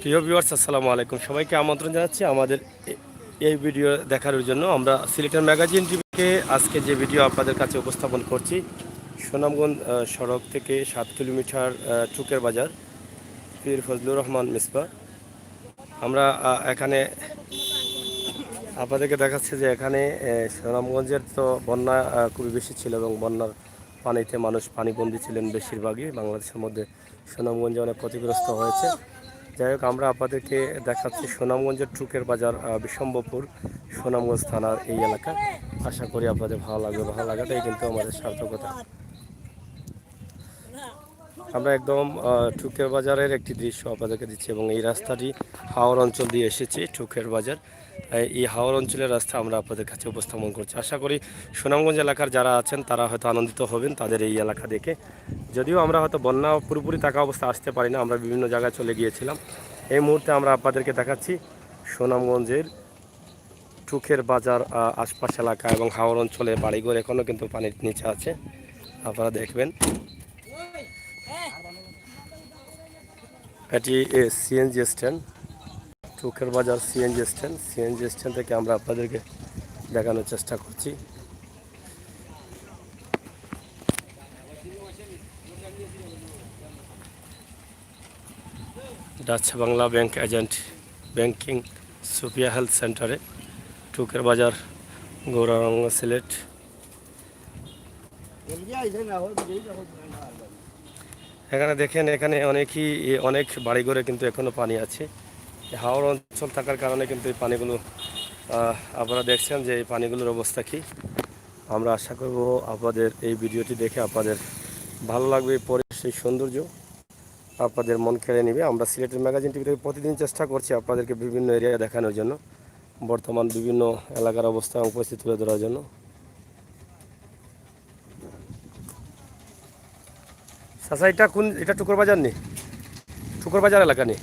প্রিয় ভিউয়ার্স, আসসালামু আলাইকুম। সবাইকে আমন্ত্রণ জানাচ্ছি আমাদের এই ভিডিও দেখার জন্য। আমরা সিলেটের ম্যাগাজিন টিভিকে আজকে যে ভিডিও আপনাদের কাছে উপস্থাপন করছি, সুনামগঞ্জ সড়ক থেকে 7 কিলোমিটার টুকের বাজার, পীর ফজলুর রহমান মিসবা। আমরা এখানে আপনাদেরকে দেখাচ্ছি যে এখানে সুনামগঞ্জের তো বন্যা খুবই বেশি ছিল এবং বন্যার পানিতে মানুষ পানিবন্দী ছিলেন বেশিরভাগই। বাংলাদেশের মধ্যে সুনামগঞ্জে অনেক ক্ষতিগ্রস্ত হয়েছে। যাই হোক, আমরা আপনাদেরকে দেখাচ্ছি সুনামগঞ্জের টুকের বাজার, বিশম্বপুর, সুনামগঞ্জ থানার এই এলাকা। আশা করি আপনাদের ভালো লাগবে। ভালো লাগাটাই কিন্তু আমাদের সার্থকতা। আমরা একদম টুকের বাজারের একটি দৃশ্য আপনাদেরকে দিচ্ছি এবং এই রাস্তাটি হাওর অঞ্চল দিয়ে এসেছি। টুকের বাজার, এই হাওর অঞ্চলের রাস্তা আমরা আপনাদের কাছে উপস্থাপন করছি। আশা করি সুনামগঞ্জ এলাকার যারা আছেন তারা হয়তো আনন্দিত হবেন তাদের এই এলাকা দেখে। যদিও আমরা হয়তো বন্যা পুরোপুরি থাকা অবস্থা আসতে পারি না, আমরা বিভিন্ন জায়গায় চলে গিয়েছিলাম। এই মুহূর্তে আমরা আপনাদেরকে দেখাচ্ছি সুনামগঞ্জের টুকের বাজার আশপাশ এলাকা এবং হাওর অঞ্চলে বাড়িঘর এখনও কিন্তু পানির নিচে আছে, আপনারা দেখবেন। এটি সিএনজি স্ট্যান্ড, টুকের বাজার সিএনজি স্ট্যান্ড। সিএনজি স্ট্যান্ড থেকে আমরা আপনাদেরকে দেখানোর চেষ্টা করছি। Dutch Bangla bank agent banking Sufia health সেন্টারে, টুকের বাজার, গৌরাঙ্গা, সিলেট। এখানে দেখেন, এখানে অনেক বাড়িঘরে কিন্তু এখনও পানি আছে। হাওর অঞ্চল থাকার কারণে কিন্তু এই পানিগুলো আপনারা দেখছেন যে এই পানিগুলোর অবস্থা কী। আমরা আশা করব আপনাদের এই ভিডিওটি দেখে আপনাদের ভালো লাগবে। পরিবেশ, এই সৌন্দর্য আপনাদের মন কেড়ে নেবে। আমরা সিলেটের ম্যাগাজিন টিভিতে প্রতিদিন চেষ্টা করছি আপনাদেরকে বিভিন্ন এরিয়া দেখানোর জন্য, বর্তমান বিভিন্ন এলাকার অবস্থা উপস্থিত তুলে ধরার জন্য। চাচা, এটা টুকুর বাজার নেই? টুকুর বাজার এলাকা নেই?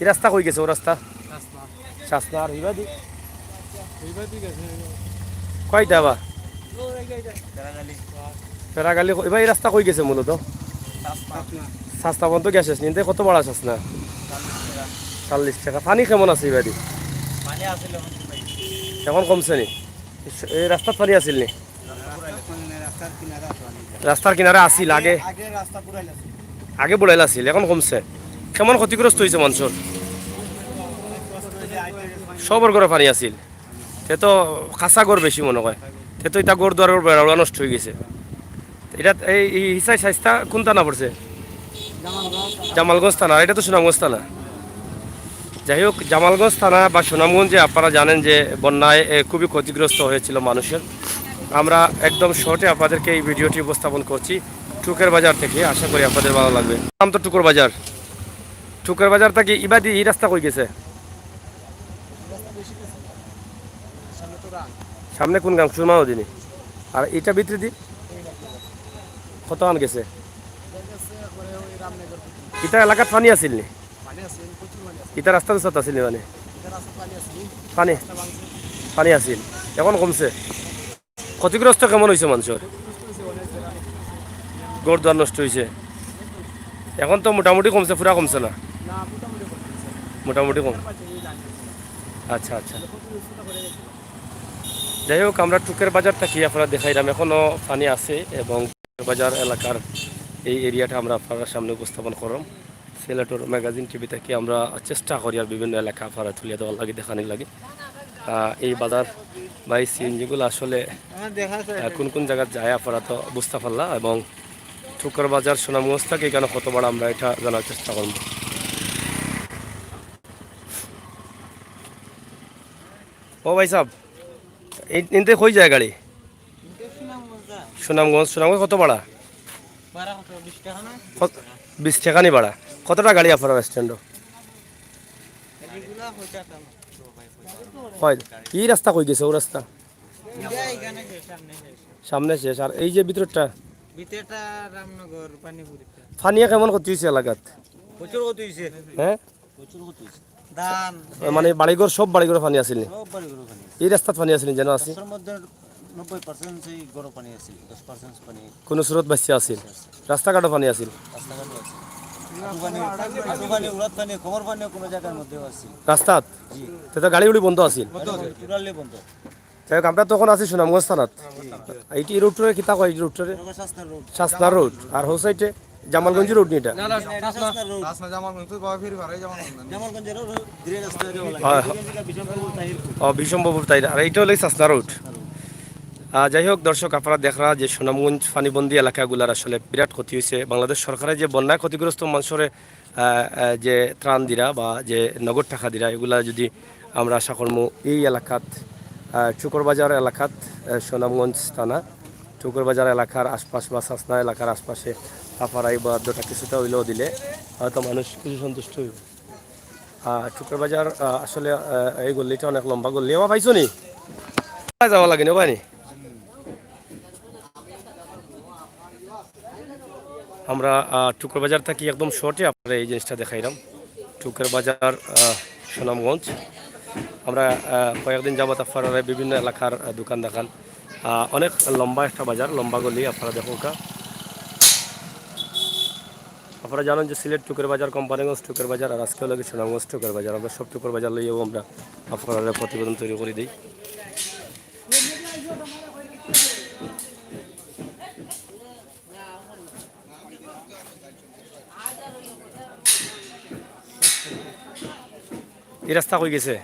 এই রাস্তা কই গেছে? ও রাস্তা শাসনা আর হিবাদি কয়টা বা ফেরাগালি, এবার এই রাস্তা কই গেছে মূলত? সস্তা পর্যন্ত গ্যাস নিতে কত বড় শাসনা? 40 টাকা। পানি কেমন আছে এবারে? এখন কমছে নি? এই রাস্তার পানি আসিল নি? রাস্তার কিনারে আসিল আগে বুড়াইল আসিল, এখন কমছে। কেমন ক্ষতিগ্রস্ত হয়েছে মানুষের? সবর ঘরে পানি আসিল। সে তো কাঁচা গড় বেশি মনে হয়। সে তো এটা গড় দুয়ারের বেড়া নষ্ট হয়ে গেছে। এটা এই হিসাই সাইজটা কোন থানা পড়ছে? জামালগঞ্জ থানা। এটা তো সুনামগঞ্জ থানা। যাই হোক, জামালগঞ্জ থানা বা সুনামগঞ্জে আপনারা জানেন যে বন্যায় খুবই ক্ষতিগ্রস্ত হয়েছিল মানুষের। আমরা একদম শর্টে আপনাদেরকে এই ভিডিওটি উপস্থাপন করছি টুকের বাজার থেকে। আশা করি আপনাদের ভালো লাগবে। নাম তো টুকুর বাজার। টুকের বাজার থেকে ইবাদি এই রাস্তা কই গেছে? সামনে কোন গান? সুরমাও দিনি। আর এটা ভিতরে দি কত আন গেছে? এটা এলাকার পানি আসিল নি? এটা রাস্তা দুসাত আসিল নি? মানে পানি পানি আসিল, এখন কমছে। ক্ষতিগ্রস্ত কেমন হয়েছে মানুষের? গড় দুয়ার নষ্ট হয়েছে। এখন তো মোটামুটি কমছে, পুরা কমছে না? মোটামুটি কম। আচ্ছা আচ্ছা। যাই হোক, আমরা টুকের বাজারটা কি আপনারা দেখাইলাম। এখনও পানি আছে এবং টুকের বাজার এলাকার এই এরিয়াটা আমরা আপনার সামনে উপস্থাপন করলাম। সিলেটের ম্যাগাজিন টিভি থেকে আমরা চেষ্টা করি আর বিভিন্ন এলাকা আপনারা তুলে দেওয়ার লাগে, দেখানোর লাগে। এই বাজার বা এই সিএনজিগুলো আসলে কোন কোন জায়গায় যায় আপনারা তো বুঝতে পারলাম। এবং টুকের বাজার সুনামগঞ্জ থেকে কেন কত বড় আমরা এটা জানার চেষ্টা করব। ও ভাই সাহেব, ইনতে কই যায় গাড়ি? সুনামগঞ্জ। সুনামগঞ্জ কত ভাড়া? 20 টাকা নি ভাড়া? কতটা গাড়ি আপনার স্ট্যান্ড? এই রাস্তা কই গেছে? ও রাস্তা সামনে শেষ। আর এই যে ভিতরটা ফানিয়া কেমন ক্ষতি হয়েছে এলাকাত? হ্যাঁ, মানে বাড়িঘর, সব বাড়িঘর পানি আসেনি? এই রাস্তাত পানি আসেনি যেন আছে? 90% গরম পানি আছিল, 10% পানি কোনো স্রোত বাচ্চা আছিল? রাস্তাঘাটও পানি আছিল? রাস্তাঘাটও আছে। আটু পানি উড়াত পানি খবর পানিও কোনো জায়গার মধ্যেও আছে। রাস্তাত জি তো গাড়ি উড়ি বন্ধ আছিল। টোটালি বন্ধ। যাই হোক আমরা তখন আছি সুনামগঞ্জ থানাত। এইটি রুটরে কিতা কয় এই রুটরে শাস্তার রোড শাসনা রোড আর হো সাইডে জামালগঞ্জ রোড নিটা। শাস্তার রোড জামালগঞ্জের ধীরে রাস্তা হয়। বিশম্বরপুর তাহিরপুর। ও বিশম্বপুর তাই আর এইটা হলো শাসনা রোড। যাই হোক দর্শক আপনারা দেখরা যে সুনামগঞ্জ পানিবন্দী এলাকাগুলার আসলে বিরাট ক্ষতি হয়েছে। বাংলাদেশ সরকারের যে বন্যায় ক্ষতিগ্রস্ত মানুষের যে ত্রাণ দিরা বা যে নগদ টাকা দিরা এগুলা যদি আমরা আশা করবো এই এলাকাত চুকরবাজার এলাকাত সুনামগঞ্জ থানা চুকরবাজার এলাকার আশপাশ বা সাসনা এলাকার আশপাশে আপনারা এই বরাদ্দটা কিছুটা হইলেও দিলে হয়তো মানুষ কিছু সন্তুষ্ট হইব। চুকরবাজার আসলে এই গল্লিটা অনেক লম্বা গল্লি। আমার পাইছো নি যাওয়া লাগে নি পাইনি আমরা টুকরবাজার থাকি একদম শর্টে আপনারা এই জিনিসটা দেখাইলাম। টুকরবাজার সুনামগঞ্জ আমরা কয়েকদিন যাবত আপনারা বিভিন্ন এলাকার দোকান দেখান অনেক লম্বা একটা বাজার লম্বা গলি আপনারা দেখুন। আপনারা জানেন যে সিলেট টুকের বাজার কোম্পানিগঞ্জ টুকের বাজার আর আজকে লাগে সুনামগঞ্জ টুকের বাজার। আমরা সব টুকের বাজার লইয়াও আমরা আপনারা প্রতিবেদন তৈরি করে দিই। এই রাস্তা কই গেছে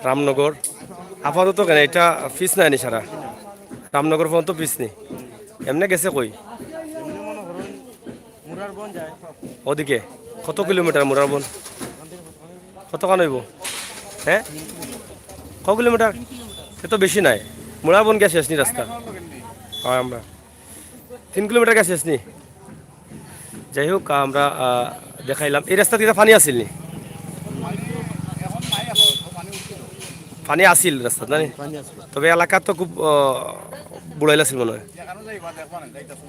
রামনগর আপাতত কেন এটা ফিস নাই নি সারা রামনগর পর্যন্ত ফিস নেই এমনি গেছে কই ওদিকে কত কিলোমিটার মুরারবন কত কান হইব হ্যাঁ ক কিলোমিটার সে তো বেশি নাই মুরারবন গেছে শেষ নি রাস্তা হয় আমরা 3 কিলোমিটার গেছে শেষ নি। যাই হোক আমরা দেখাইলাম এই রাস্তা দিয়ে পানি আসিল নি পানি আসিল রাস্তা না তবে এলাকা তো খুব বুড়াইল আছিল মনে হয়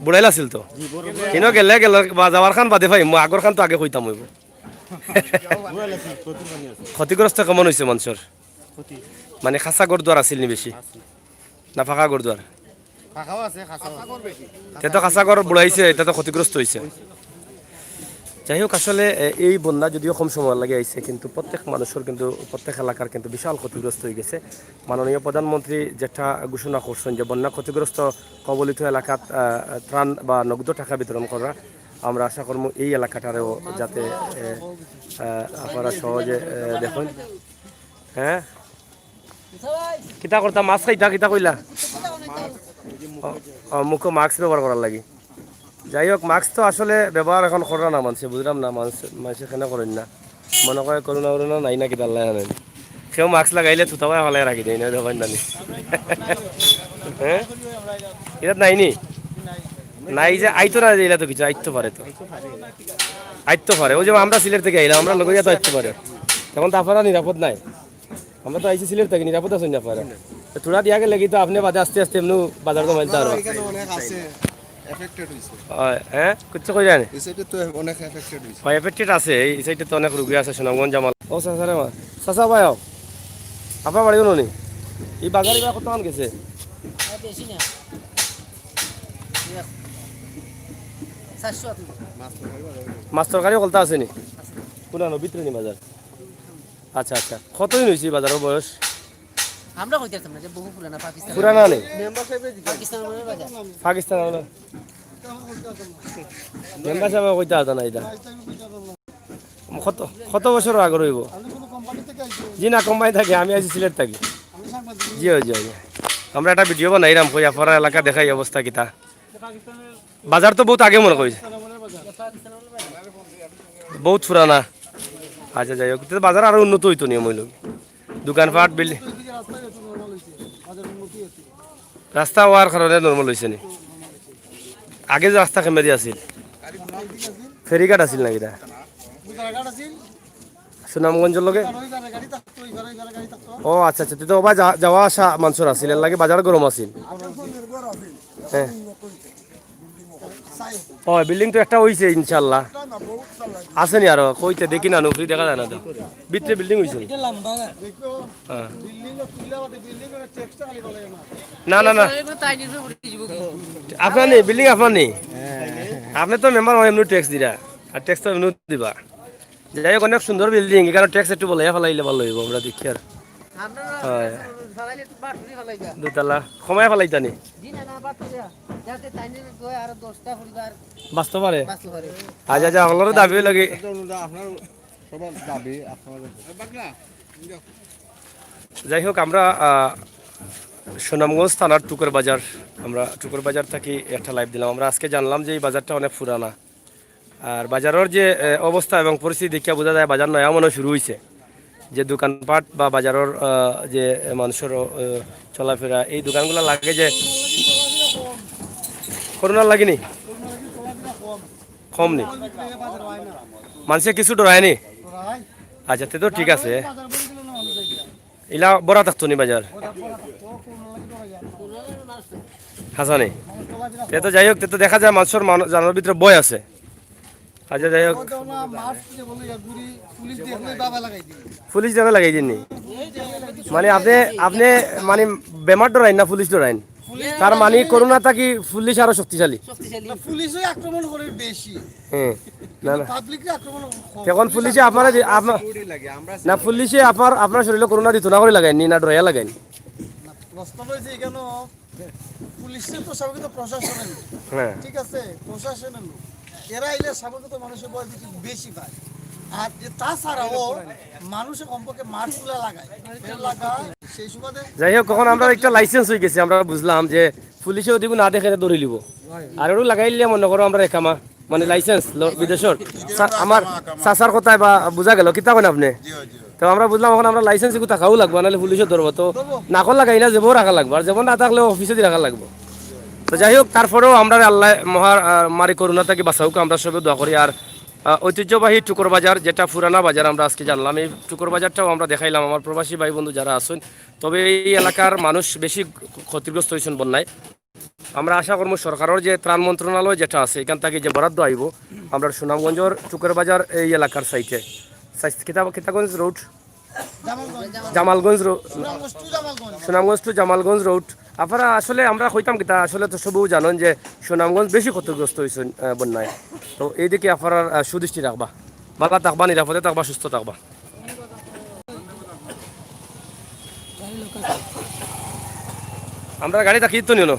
বুড়াইল আছিল তো কিনো গেলে গেল বা যাওয়ার খান বাদে ভাই মই আগর খান তো আগে কইতাম হইব। ক্ষতিগ্রস্ত কেমন হয়েছে মানুষের মানে খাসা গড়দুয়ার আসিল নি বেশি না ফাঁকা গড়দুয়ার তো খাসা গড় বুড়াইছে এটা তো ক্ষতিগ্রস্ত হয়েছে। যাই হোক আসলে এই বন্যা যদিও কম সময় লাগে আইছে কিন্তু প্রত্যেক মানুষের কিন্তু প্রত্যেক এলাকার কিন্তু বিশাল ক্ষতিগ্রস্ত হয়ে গেছে। মাননীয় প্রধানমন্ত্রী যেটা ঘোষণা করছেন যে বন্যা ক্ষতিগ্রস্ত কবলিত এলাকাত ত্রাণ বা নগদ টাকা বিতরণ করা আমরা আশা করবো এই এলাকাটারেও যাতে আপনারা সহজে দেখুন। হ্যাঁ কিতা করতাম মাছ খাইতা কিতা কইলা মুখ মাস্ক ব্যবহার করার লাগি। যাই হোক মাস্ক তো আসলে ব্যবহার এখন করা না মানুষে বুঝলাম না মানুষের কেন করেন না মনে করে করোনা করোনা নাই না কিতা আল্লাহ জানেন সেও মাস্ক লাগাইলে থুতাবাই হলাই রাখি দেয় না দেখেন জানি হ্যাঁ এটা নাইনি নাই যে আইতো না দিলা তো কিছু আইতো পারে তো আইতো পারে ওই যে আমরা সিলেট থেকে আইলাম আমরা লগইয়া তো আইতে পারে তখন তো আপনারা নিরাপদ নাই আমরা তো আইসি সিলেট থেকে নিরাপদ আছেন না আপনারা থোড়া দিয়া গেলে কি তো আপনি বাদে আস্তে আস্তে এমনি বাজার তো মাইলতে পারবেন হ্যাঁ কিছু কই জানি এফেক্টেড আছে এই সাইডে তো অনেক রোগী আছে সুনামগঞ্জ জামাল ও চাচা মা চাচা ভাই আপনার বাড়ি নি এই বাজারে কত মান গেছে মাছ তরকারিও কলতা আছে নি পুরানো ভিতরে নি বাজার আচ্ছা আচ্ছা কতদিন হয়েছে বাজারের বয়স আমরা কইতাম না যে বহু পুরানা পাকিস্তান পুরানা নেই পাকিস্তানের বাজার পাকিস্তান মেম্বার সাহেব কইতা আছে না এটা কত বছর আগর হইব জি না কোম্পানি থাকি আমি আছি সিলেট থাকি জি জি আমরা একটা ভিডিও বানাইলাম কই আপনারা এলাকা দেখাই অবস্থা কিতা বাজার তো বহুত আগে মনে করেছে বহুত পুরানা আচ্ছা যাই হোক বাজার আরো উন্নত হইতো নিয়ম হইল দোকানপাট বিল্ডিং রাস্তা হওয়ার কারণে নর্মাল হয়েছে নি আগে যে রাস্তা কেমে দিয়ে আছিল ফেরিঘাট আছিল নাকি এটা সুনামগঞ্জের লগে ও আচ্ছা আচ্ছা তো ওবা যাওয়া আসা মানুষের আছিল এর লাগে বাজার গরম আছিল হ্যাঁ ও বিল্ডিং তো একটা হইছে ইনশাআল্লাহ আছে নি আরো কইতে দেখি না নুফরি দেখা যায় না তো ভিতরে বিল্ডিং হইছে হ্যাঁ। না না না তাই নিয়ে উঠে যাব কি আপনার নেই বিল্ডিং আপনার নেই আপনি তো মেম্বার হয় এমনি ট্যাক্স দিরা আর ট্যাক্স তো এমনি দিবা যাই হোক অনেক সুন্দর বিল্ডিং এখানে ট্যাক্স একটু বলে ফেলাইলে ভালো হইব আমরা দেখি আর আমরা হয় ফালাইলে তো বাট করে ফেলাইবা দুতলা সময় ফেলাইতানি জি না না বাট করে যাতে তাই নিয়ে কই আর 10টা পরিবার বাঁচতে পারে বাঁচতে পারে আচ্ছা আচ্ছা আমারও দাবি লাগে আপনার সবার দাবি আপনাদের যাই হোক আমরা সুনামগঞ্জ থানার টুকুর বাজার আমরা টুকুর বাজার থেকে একটা লাইভ দিলাম আমরা আজকে জানলাম যে এই বাজারটা অনেক পুরানা আর বাজারের যে অবস্থা এবং পরিস্থিতি দেখিয়া বোঝা যায় বাজার নয়া মনে শুরু হয়েছে যে দোকানপাট বা বাজারের যে মানুষের চলাফেরা এই দোকানগুলো লাগে যে করোনার লাগেনি কম নি মানুষে কিছু ডরায়নি আচ্ছা তে তো ঠিক আছে ইলা বড়া থাকতো নি বাজার হাসানি তে তো যাই হোক তে তো দেখা যায় মানুষের জানার ভিতরে বয় আছে আচ্ছা যাই হোক পুলিশ দেখা লাগাই দিননি মানে আপনি আপনি মানে বেমার ডরাইন না পুলিশ ডরাইন তার মানে করোনা থাকি পুলিশ আরো শক্তিশালী শক্তিশালী পুলিশই আক্রমণ করে বেশি হ্যাঁ না না পাবলিককে আক্রমণ এখন পুলিশে আপনারা আপনার না পুলিশে আপনার শরীরে করোনা দিত না করে লাগাইনি না ডরাইয়া লাগাইনি প্রশ্ন হয়েছে এখানে পুলিশের তো স্বাভাবিক প্রশাসনের লোক। হ্যাঁ ঠিক আছে প্রশাসনের লোক এরা এলে স্বাভাবিক মানুষের বয়স বেশি পায় আর যে তাছাড়াও মানুষের কমপক্ষে মাঠগুলা লাগায় এর লাগায় সেই সুবাদে যাই হোক কখন আমরা একটা লাইসেন্স হয়ে গেছি আমরা বুঝলাম যে পুলিশে ওদিকে না দেখে ধরে লিব আর ওটা লাগাইলে মনে করো আমরা রেখামা মানে লাইসেন্স বিদেশের আমার চাচার কথায় বা বোঝা গেল কিতা কেন আপনি তো আমরা বুঝলাম এখন আমরা লাইসেন্স একটু থাকাও লাগবো নাহলে পুলিশে ধরবো তো নাকল লাগাই না যাবো রাখা লাগবো আর যেমন না থাকলেও অফিসে দিয়ে রাখা লাগবো তো যাই হোক তারপরেও আমরা আল্লাহ মারি করোনা থেকে বাঁচাউকে আমরা সবে দোয়া করি আর ঐতিহ্যবাহী টুকুর বাজার যেটা পুরানা বাজার আমরা আজকে জানলাম এই টুকুর বাজারটাও আমরা দেখাইলাম আমার প্রবাসী ভাই বন্ধু যারা আছেন তবে এই এলাকার মানুষ বেশি ক্ষতিগ্রস্ত হয়েছেন বন্যায় আমরা আশা করবো সরকারের যে ত্রাণ মন্ত্রণালয় যেটা আছে এখান থেকে যে বরাদ্দ আইব আমরা সুনামগঞ্জের টুকুর বাজার এই এলাকার সাইটে Kitaganj road Jamalganj road Sunamganj to Jamalganj road আপনারা আসলে আমরা কইতাম কিতা আসলে তো সবও জানেন যে সুনামগঞ্জ বেশি ক্ষতিগ্রস্ত হয়েছেন বন্যায় তো এইদিকে আপনারা সুদৃষ্টি রাখবা ভালো থাকবা নিরাপদে থাকবা সুস্থ থাকবা আমরা গাড়ি থাকি তো নিও